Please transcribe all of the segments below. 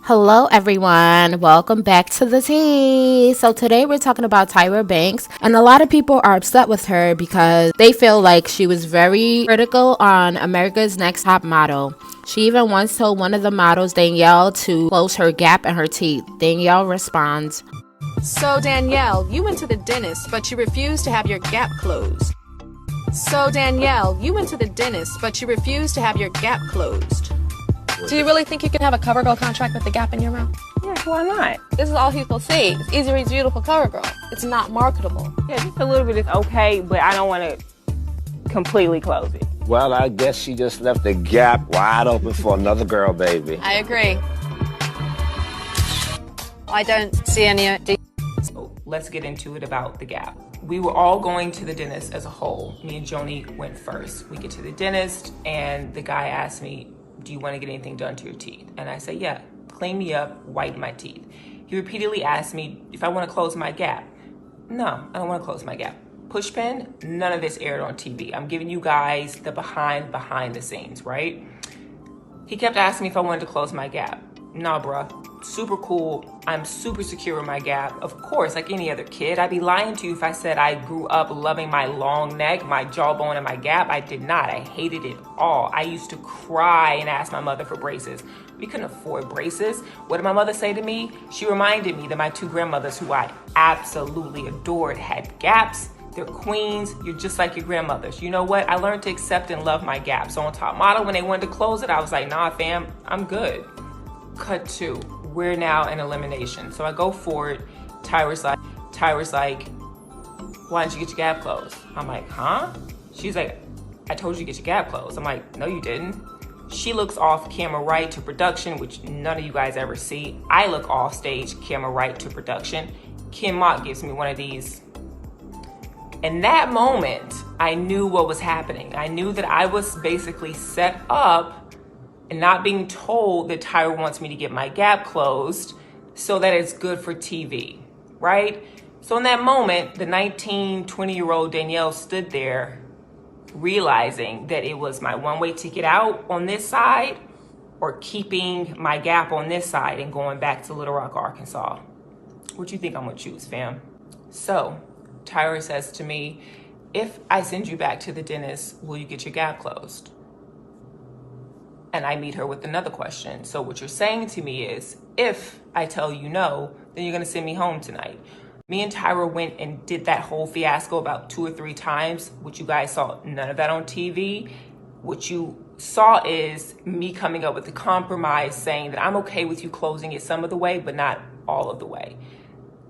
Hello, everyone. Welcome back to the tea. So, today we're talking about Tyra Banks, and a lot of people are upset with her because they feel like she was very critical on America's Next Top Model. She even once told one of the models, Danielle, to close her gap in her teeth. Danielle responds, So, Danielle, you went to the dentist, but you refused to have your gap closed. So, Danielle, you went to the dentist, but you refused to have your gap closed. Do you really think you can have a CoverGirl contract with the gap in your mouth? Yeah, why not? This is all people see. It's easy to reach beautiful CoverGirl. It's not marketable. Yeah, just a little bit is okay, but I don't want to completely close it. Well, I guess she just left the gap wide open for another girl, baby. I agree. I don't see any. So let's get into it about the gap. We were all going to the dentist as a whole. Me and Joni went first. We get to the dentist and the guy asked me, do you want to get anything done to your teeth? And I say, yeah, clean me up, whiten my teeth. He repeatedly asked me if I want to close my gap. No, I don't want to close my gap. Pushpin, none of this aired on TV. I'm giving you guys the behind the scenes, right? He kept asking me if I wanted to close my gap. Nah, bruh. Super cool. I'm super secure in my gap. Of course, like any other kid, I'd be lying to you if I said I grew up loving my long neck, my jawbone, and my gap. I did not. I hated it all. I used to cry and ask my mother for braces. We couldn't afford braces. What did my mother say to me? She reminded me that my two grandmothers, who I absolutely adored, had gaps. They're queens. You're just like your grandmothers. You know what? I learned to accept and love my gap. So on Top Model, when they wanted to close it, I was like, nah, fam, I'm good. Cut two. We're now in elimination. So I go forward. Tyra's like, why didn't you get your gap closed? I'm like, huh? She's like, I told you to get your gap closed. I'm like, no, you didn't. She looks off camera right to production, which none of you guys ever see. I look off stage, camera right to production. Kim Mott gives me one of these. In that moment, I knew what was happening. I knew that I was basically set up and not being told that Tyra wants me to get my gap closed so that it's good for TV, right? So in that moment, the 19, 20-year-old Danielle stood there realizing that it was my one-way ticket out on this side or keeping my gap on this side and going back to Little Rock, Arkansas. What you think I'm gonna choose, fam? So Tyra says to me, if I send you back to the dentist, will you get your gap closed? And I meet her with another question. So what you're saying to me is, if I tell you no, then you're gonna send me home tonight. Me and Tyra went and did that whole fiasco about 2 or 3 times, which you guys saw none of that on TV. What you saw is me coming up with a compromise saying that I'm okay with you closing it some of the way, but not all of the way.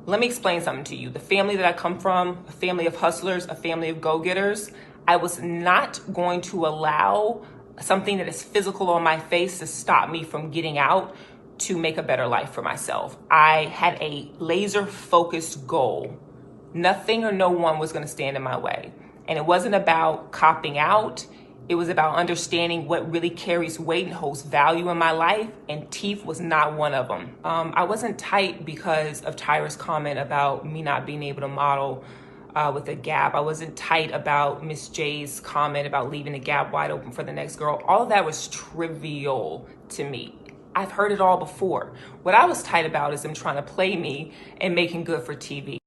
Let me explain something to you. The family that I come from, a family of hustlers, a family of go-getters, I was not going to allow something that is physical on my face to stop me from getting out to make a better life for myself. I had a laser focused goal. Nothing or no one was gonna stand in my way. And it wasn't about copping out. It was about understanding what really carries weight and holds value in my life, and teeth was not one of them. I wasn't tight because of Tyra's comment about me not being able to model with a gap. I wasn't tight about Miss J's comment about leaving the gap wide open for the next girl. All of that was trivial to me. I've heard it all before. What I was tight about is them trying to play me and making good for TV.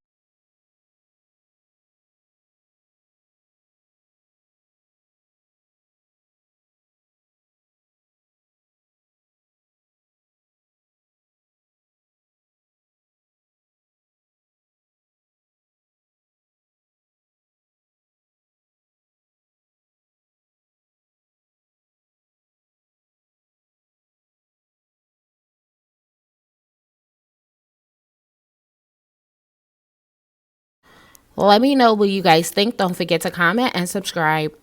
let me know what you guys think. Don't forget to comment and subscribe.